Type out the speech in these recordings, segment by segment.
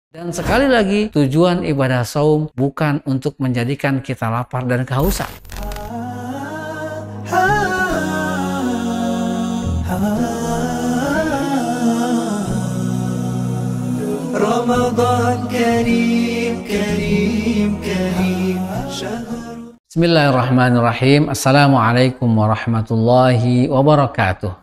Dan sekali lagi, tujuan ibadah saum bukan untuk menjadikan kita lapar dan kehausan. Ramadan Kareem, Kareem, Kareem. Bismillahirrahmanirrahim. Assalamualaikum warahmatullahi wabarakatuh.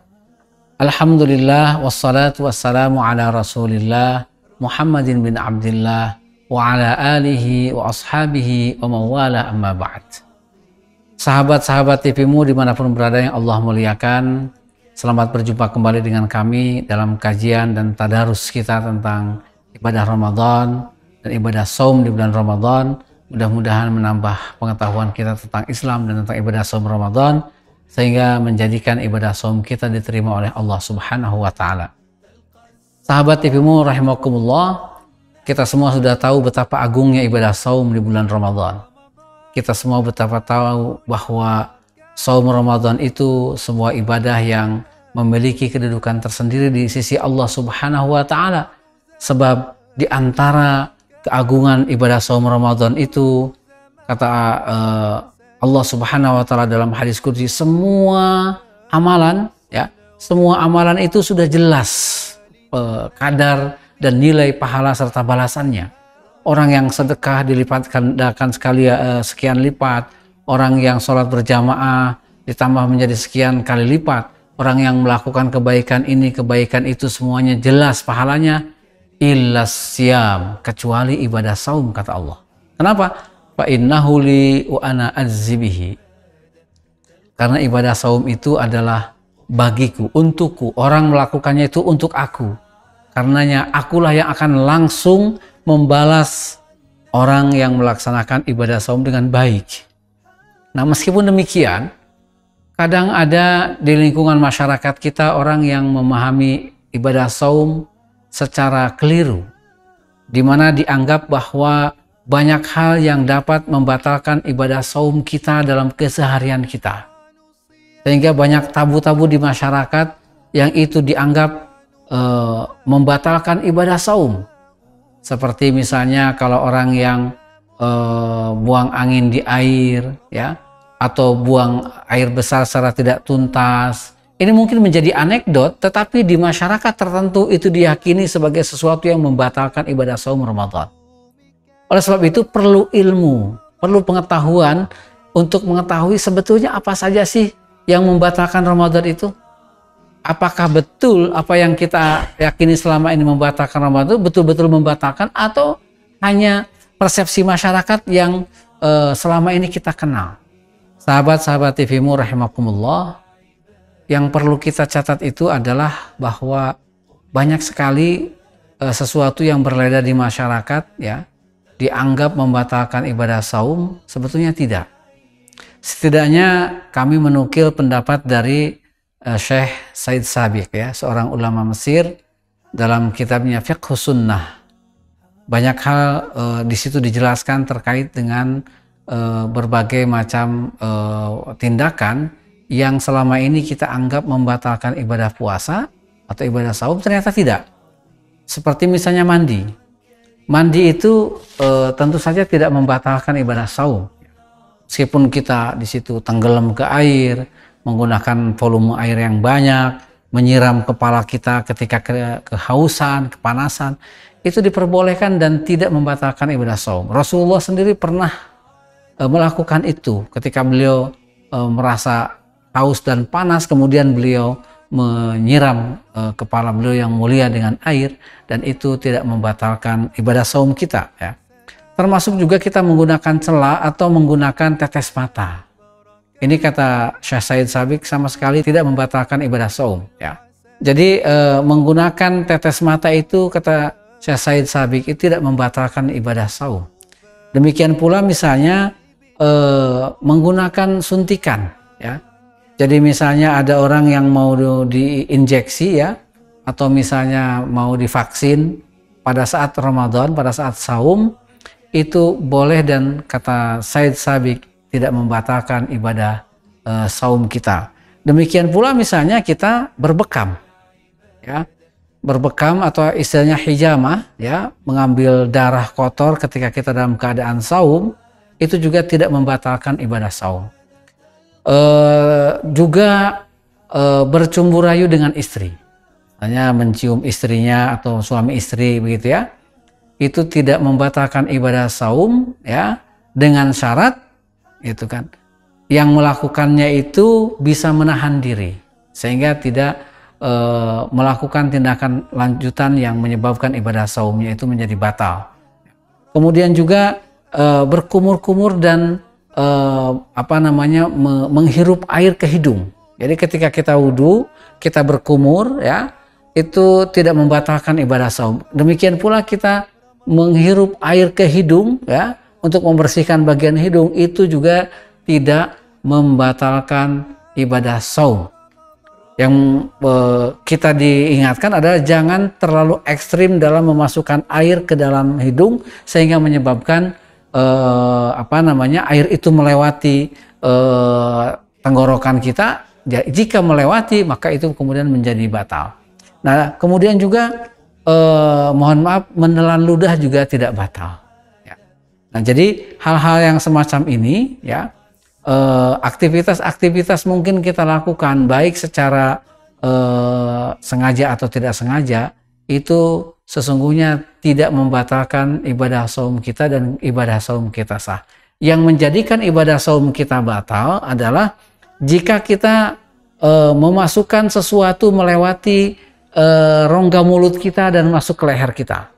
Alhamdulillah wassalatu wassalamu ala Rasulillah Muhammadin bin Abdillah wa ala alihi wa ashabihi wa mawala amma ba'd. Sahabat-sahabat TVmu dimanapun berada yang Allah muliakan, selamat berjumpa kembali dengan kami dalam kajian dan tadarus kita tentang ibadah Ramadan dan ibadah saum di bulan Ramadan. Mudah-mudahan menambah pengetahuan kita tentang Islam dan tentang ibadah saum Ramadan, sehingga menjadikan ibadah saum kita diterima oleh Allah Subhanahu wa Ta'ala. Sahabat TVmu rahimakumullah, kita semua sudah tahu betapa agungnya ibadah saum di bulan Ramadan. Kita semua betapa tahu bahwa saum Ramadan itu sebuah ibadah yang memiliki kedudukan tersendiri di sisi Allah Subhanahu wa Ta'ala. Sebab di antara keagungan ibadah saum Ramadan itu, kata Allah Subhanahu wa Ta'ala dalam hadis qudsi, semua amalan itu sudah jelas kadar dan nilai pahala serta balasannya. Orang yang sedekah dilipatkan sekian lipat, orang yang sholat berjamaah ditambah menjadi sekian kali lipat, orang yang melakukan kebaikan ini kebaikan itu semuanya jelas pahalanya, illas siyam, kecuali ibadah saum, kata Allah. Kenapa? Fa innahu li wa ana azzibihi. Karena ibadah saum itu adalah bagiku, untukku. Orang melakukannya itu untuk aku. Karenanya akulah yang akan langsung membalas orang yang melaksanakan ibadah saum dengan baik. Nah, meskipun demikian, kadang ada di lingkungan masyarakat kita orang yang memahami ibadah saum secara keliru, di mana dianggap bahwa banyak hal yang dapat membatalkan ibadah saum kita dalam keseharian kita. Sehingga banyak tabu-tabu di masyarakat yang itu dianggap membatalkan ibadah saum. Seperti misalnya kalau orang yang buang angin di air, atau buang air besar secara tidak tuntas. Ini mungkin menjadi anekdot, tetapi di masyarakat tertentu itu diyakini sebagai sesuatu yang membatalkan ibadah saum Ramadan. Oleh sebab itu perlu ilmu, perlu pengetahuan untuk mengetahui sebetulnya apa saja sih yang membatalkan Ramadan itu. Apakah betul apa yang kita yakini selama ini membatalkan Ramadan betul-betul membatalkan, atau hanya persepsi masyarakat yang selama ini kita kenal. Sahabat-sahabat TVmu rahimakumullah, yang perlu kita catat itu adalah bahwa banyak sekali sesuatu yang beredar di masyarakat dianggap membatalkan ibadah saum, sebetulnya tidak. Setidaknya kami menukil pendapat dari Syekh Said Sabiq, seorang ulama Mesir, dalam kitabnya Fiqhus Sunnah. Banyak hal di situ dijelaskan terkait dengan berbagai macam tindakan yang selama ini kita anggap membatalkan ibadah puasa atau ibadah saum, ternyata tidak. Seperti misalnya mandi. Mandi itu tentu saja tidak membatalkan ibadah saum. Meskipun kita di situ tenggelam ke air, menggunakan volume air yang banyak, menyiram kepala kita ketika kehausan, kepanasan, itu diperbolehkan dan tidak membatalkan ibadah saum. Rasulullah sendiri pernah melakukan itu ketika beliau merasa haus dan panas, kemudian beliau menyiram kepala beliau yang mulia dengan air, dan itu tidak membatalkan ibadah saum kita. Termasuk juga kita menggunakan cela atau menggunakan tetes mata. Ini kata Syekh Said Sabiq sama sekali tidak membatalkan ibadah saum. Jadi menggunakan tetes mata itu, kata Syekh Said Sabiq, itu tidak membatalkan ibadah saum. Demikian pula misalnya menggunakan suntikan. Jadi misalnya ada orang yang mau diinjeksi atau misalnya mau divaksin pada saat Ramadan, pada saat saum, itu boleh, dan kata Said Sabiq tidak membatalkan ibadah saum kita. Demikian pula misalnya kita berbekam. berbekam atau istilahnya hijamah, ya, mengambil darah kotor ketika kita dalam keadaan saum, itu juga tidak membatalkan ibadah saum. Juga bercumbu rayu dengan istri, hanya mencium istrinya atau suami istri begitu ya, itu tidak membatalkan ibadah saum ya, dengan syarat itu kan yang melakukannya itu bisa menahan diri sehingga tidak melakukan tindakan lanjutan yang menyebabkan ibadah saumnya itu menjadi batal. Kemudian juga berkumur-kumur dan menghirup air ke hidung. Jadi ketika kita wudhu, kita berkumur ya, itu tidak membatalkan ibadah saum. Demikian pula kita menghirup air ke hidung ya, untuk membersihkan bagian hidung, itu juga tidak membatalkan ibadah saum. Yang kita diingatkan adalah jangan terlalu ekstrim dalam memasukkan air ke dalam hidung sehingga menyebabkan air itu melewati tenggorokan kita. Jika melewati maka itu kemudian menjadi batal. Nah kemudian juga mohon maaf, menelan ludah juga tidak batal. Ya. Nah jadi hal-hal yang semacam ini ya, aktivitas-aktivitas mungkin kita lakukan baik secara sengaja atau tidak sengaja, itu sesungguhnya tidak membatalkan ibadah saum kita dan ibadah saum kita sah. Yang menjadikan ibadah saum kita batal adalah jika kita memasukkan sesuatu melewati rongga mulut kita dan masuk ke leher kita,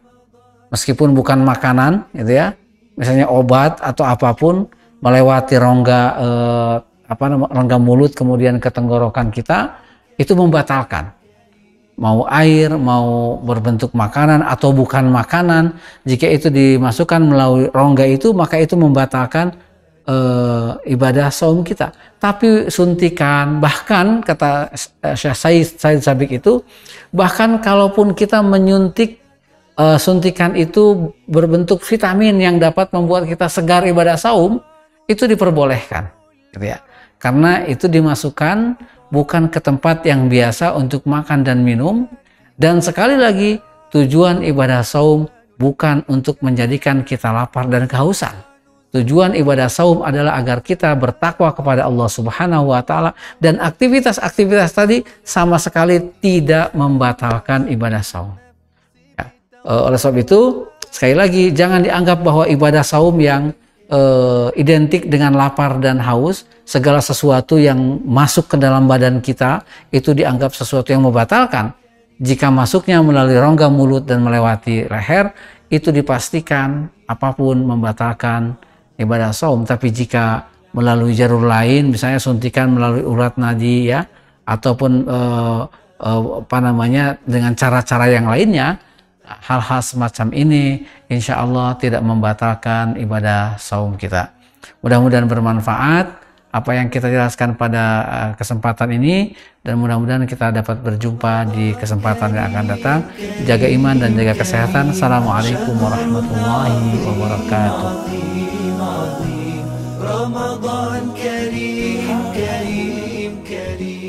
meskipun bukan makanan, gitu ya, misalnya obat atau apapun melewati rongga mulut kemudian ke tenggorokan kita, itu membatalkan. Mau air, mau berbentuk makanan atau bukan makanan, jika itu dimasukkan melalui rongga itu, maka itu membatalkan ibadah saum kita. Tapi suntikan, bahkan kata Syekh Said Sabiq itu, bahkan kalaupun kita menyuntik suntikan itu berbentuk vitamin yang dapat membuat kita segar ibadah saum, itu diperbolehkan, gitu ya. Karena itu dimasukkan bukan ke tempat yang biasa untuk makan dan minum, dan sekali lagi tujuan ibadah saum bukan untuk menjadikan kita lapar dan kehausan. Tujuan ibadah saum adalah agar kita bertakwa kepada Allah Subhanahu wa Ta'ala, dan aktivitas-aktivitas tadi sama sekali tidak membatalkan ibadah saum. Ya. Oleh sebab itu, sekali lagi jangan dianggap bahwa ibadah saum yang identik dengan lapar dan haus, segala sesuatu yang masuk ke dalam badan kita itu dianggap sesuatu yang membatalkan. Jika masuknya melalui rongga mulut dan melewati leher, itu dipastikan apapun membatalkan ibadah saum. Tapi jika melalui jalur lain, misalnya suntikan melalui urat nadi ya, ataupun dengan cara-cara yang lainnya, hal-hal semacam ini insya Allah tidak membatalkan ibadah saum kita. Mudah-mudahan bermanfaat apa yang kita jelaskan pada kesempatan ini, dan mudah-mudahan kita dapat berjumpa di kesempatan yang akan datang. Jaga iman dan jaga kesehatan. Assalamualaikum warahmatullahi wabarakatuh. رمضان كريم كريم كريم